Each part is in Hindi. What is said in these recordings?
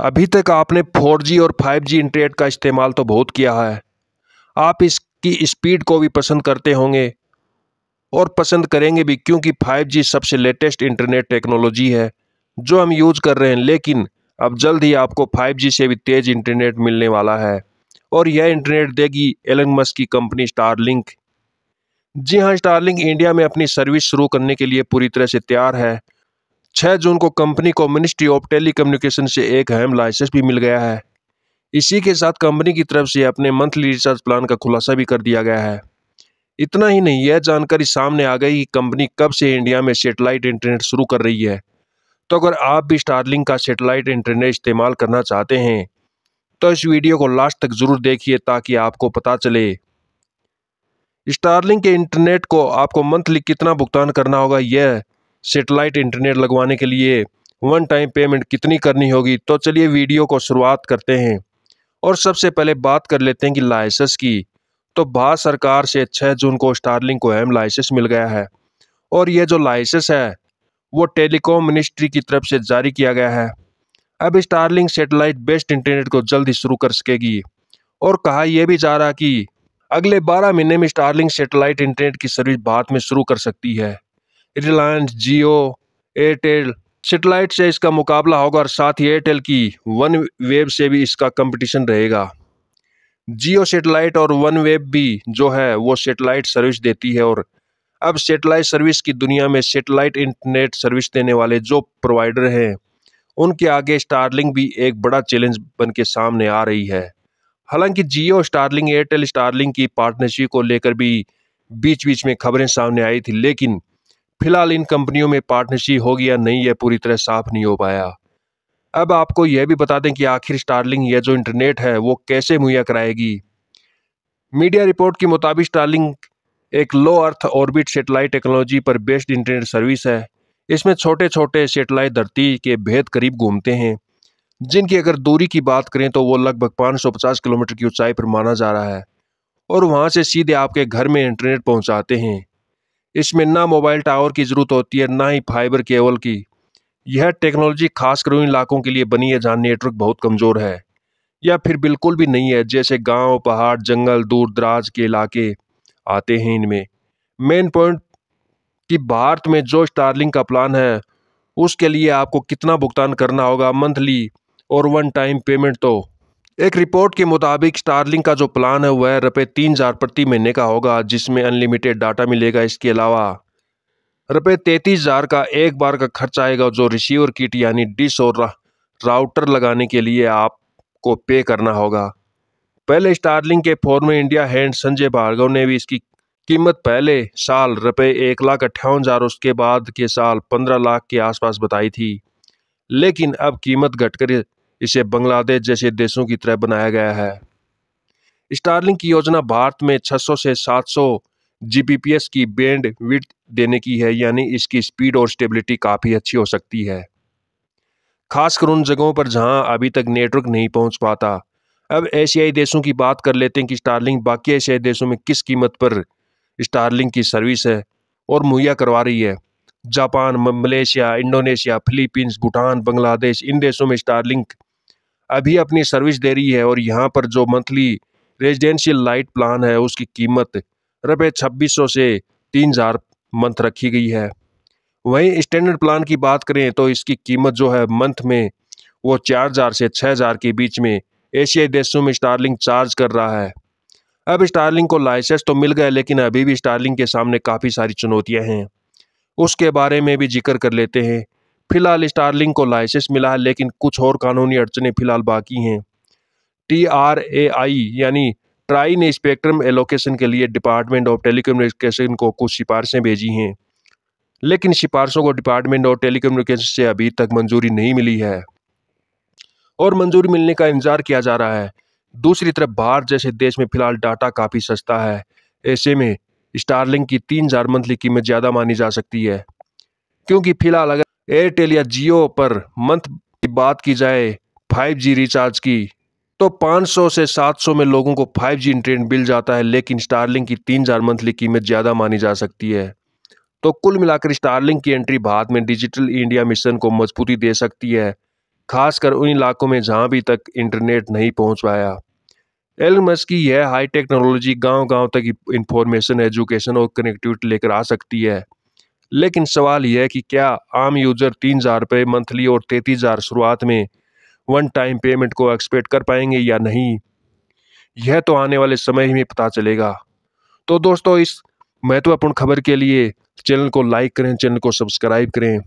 अभी तक आपने 4G और 5G इंटरनेट का इस्तेमाल तो बहुत किया है। आप इसकी स्पीड को भी पसंद करते होंगे और पसंद करेंगे भी, क्योंकि 5G सबसे लेटेस्ट इंटरनेट टेक्नोलॉजी है जो हम यूज कर रहे हैं। लेकिन अब जल्द ही आपको 5G से भी तेज इंटरनेट मिलने वाला है और यह इंटरनेट देगी एलन मस्क की कंपनी स्टारलिंक। जी हाँ, स्टारलिंक इंडिया में अपनी सर्विस शुरू करने के लिए पूरी तरह से तैयार है। 6 जून को कंपनी को मिनिस्ट्री ऑफ टेलीकम्युनिकेशन से एक अहम लाइसेंस भी मिल गया है। इसी के साथ कंपनी की तरफ से अपने मंथली रिचार्ज प्लान का खुलासा भी कर दिया गया है। इतना ही नहीं, यह जानकारी सामने आ गई कि कंपनी कब से इंडिया में सैटेलाइट इंटरनेट शुरू कर रही है। तो अगर आप भी स्टारलिंक का सैटेलाइट इंटरनेट इस्तेमाल करना चाहते हैं तो इस वीडियो को लास्ट तक जरूर देखिए ताकि आपको पता चले स्टारलिंक के इंटरनेट को आपको मंथली कितना भुगतान करना होगा। यह सैटेलाइट इंटरनेट लगवाने के लिए वन टाइम पेमेंट कितनी करनी होगी। तो चलिए वीडियो को शुरुआत करते हैं और सबसे पहले बात कर लेते हैं कि लाइसेंस की। तो भारत सरकार से 6 जून को स्टारलिंक को अहम लाइसेंस मिल गया है और यह जो लाइसेंस है वो टेलीकॉम मिनिस्ट्री की तरफ से जारी किया गया है। अब स्टारलिंक सैटेलाइट बेस्ड इंटरनेट को जल्द ही शुरू कर सकेगी और कहा यह भी जा रहा कि अगले 12 महीने में स्टारलिंक सैटेलाइट इंटरनेट की सर्विस भारत में शुरू कर सकती है। रिलायंस, जियो, एयरटेल सैटेलाइट से इसका मुकाबला होगा और साथ ही एयरटेल की वन वेब से भी इसका कंपटीशन रहेगा। जियो सैटेलाइट और वन वेब भी जो है वो सैटेलाइट सर्विस देती है और अब सैटेलाइट सर्विस की दुनिया में सैटेलाइट इंटरनेट सर्विस देने वाले जो प्रोवाइडर हैं उनके आगे स्टारलिंक भी एक बड़ा चैलेंज बन के सामने आ रही है। हालांकि जियो स्टारलिंक, एयरटेल स्टारलिंक की पार्टनरशिप को लेकर भी बीच बीच में खबरें सामने आई थी, लेकिन फिलहाल इन कंपनियों में पार्टनरशिप होगी या नहीं यह पूरी तरह साफ नहीं हो पाया। अब आपको यह भी बता दें कि आखिर स्टारलिंक यह जो इंटरनेट है वो कैसे मुहैया कराएगी। मीडिया रिपोर्ट के मुताबिक स्टारलिंक एक लो अर्थ ऑर्बिट सैटेलाइट टेक्नोलॉजी पर बेस्ड इंटरनेट सर्विस है। इसमें छोटे छोटे सैटेलाइट धरती के बेहद करीब घूमते हैं, जिनकी अगर दूरी की बात करें तो वो लगभग 550 किलोमीटर की ऊंचाई पर माना जा रहा है और वहां से सीधे आपके घर में इंटरनेट पहुंचाते हैं। इसमें ना मोबाइल टावर की जरूरत होती है ना ही फाइबर केबल की। यह टेक्नोलॉजी खासकर उन इलाकों के लिए बनी है जहां नेटवर्क बहुत कमजोर है या फिर बिल्कुल भी नहीं है, जैसे गांव, पहाड़, जंगल, दूर दराज के इलाके आते हैं इनमें। मेन पॉइंट कि भारत में जो स्टारलिंक का प्लान है उसके लिए आपको कितना भुगतान करना होगा मंथली और वन टाइम पेमेंट। तो एक रिपोर्ट के मुताबिक स्टारलिंक का जो प्लान है वह ₹3000 प्रति महीने का होगा, जिसमें अनलिमिटेड डाटा मिलेगा। इसके अलावा ₹33,000 का एक बार का खर्च आएगा जो रिसीवर किट यानी डिश और राउटर लगाने के लिए आपको पे करना होगा। पहले स्टारलिंक के former India head Sanjay Bhargava ने भी इसकी कीमत पहले साल ₹1,58,000 उसके बाद के साल 15 लाख के आसपास बताई थी, लेकिन अब कीमत घटकर इसे बांग्लादेश जैसे देशों की तरह बनाया गया है। स्टारलिंक की योजना भारत में 600 से 700 Gbps की बैंड विड्थ देने की है, यानी इसकी स्पीड और स्टेबिलिटी काफ़ी अच्छी हो सकती है, खासकर उन जगहों पर जहां अभी तक नेटवर्क नहीं पहुंच पाता। अब एशियाई देशों की बात कर लेते हैं कि स्टारलिंक बाकी एशियाई देशों में किस कीमत पर स्टारलिंक की सर्विस है और मुहैया करवा रही है। Japan, Malaysia, Indonesia, Philippines, Bhutan, Bangladesh, इन देशों में स्टारलिंक अभी अपनी सर्विस दे रही है और यहाँ पर जो मंथली रेजिडेंशियल लाइट प्लान है उसकी कीमत ₹2600 से 3000 मंथ रखी गई है। वहीं स्टैंडर्ड प्लान की बात करें तो इसकी कीमत जो है मंथ में वो 4000 से 6000 के बीच में एशियाई देशों में स्टारलिंक चार्ज कर रहा है। अब स्टारलिंक को लाइसेंस तो मिल गया, लेकिन अभी भी स्टारलिंक के सामने काफ़ी सारी चुनौतियां हैं, उसके बारे में भी जिक्र कर लेते हैं। फिलहाल स्टारलिंक को लाइसेंस मिला है, लेकिन कुछ और कानूनी अड़चनें फिलहाल बाकी हैं। TRAI यानी ट्राई ने स्पेक्ट्रम एलोकेशन के लिए डिपार्टमेंट ऑफ टेलीकम्युनिकेशन को कुछ सिफारिशें भेजी हैं, लेकिन सिफारिशों को डिपार्टमेंट ऑफ टेलीकम्युनिकेशन से अभी तक मंजूरी नहीं मिली है और मंजूरी मिलने का इंतजार किया जा रहा है। दूसरी तरफ भारत जैसे देश में फिलहाल डाटा काफ़ी सस्ता है, ऐसे में स्टारलिंक की 3000 मंथली कीमत ज़्यादा मानी जा सकती है, क्योंकि फिलहाल अगर एयरटेल या जियो पर मंथ की बात की जाए 5G रिचार्ज की तो 500 से 700 में लोगों को 5G इंटरनेट मिल जाता है, लेकिन स्टारलिंक की 3000 मंथली कीमत ज़्यादा मानी जा सकती है। तो कुल मिलाकर स्टारलिंक की एंट्री भारत में डिजिटल इंडिया मिशन को मजबूती दे सकती है, खासकर उन इलाकों में जहां अभी तक इंटरनेट नहीं पहुंच पाया। एलन मस्क की यह हाई टेक्नोलॉजी गांव-गांव तक इंफॉर्मेशन, एजुकेशन और कनेक्टिविटी लेकर आ सकती है। लेकिन सवाल यह है कि क्या आम यूजर 3,000 रुपये मंथली और 33,000 शुरुआत में वन टाइम पेमेंट को एक्सपेक्ट कर पाएंगे या नहीं? यह तो आने वाले समय ही में पता चलेगा। तो दोस्तों, इस महत्वपूर्ण खबर के लिए चैनल को लाइक करें, चैनल को सब्सक्राइब करें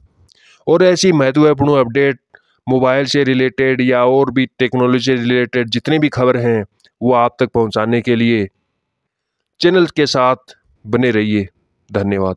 और ऐसी महत्वपूर्ण अपडेट मोबाइल से रिलेटेड या और भी टेक्नोलॉजी से रिलेटेड जितनी भी खबर हैं वो आप तक पहुंचाने के लिए चैनल के साथ बने रहिए। धन्यवाद।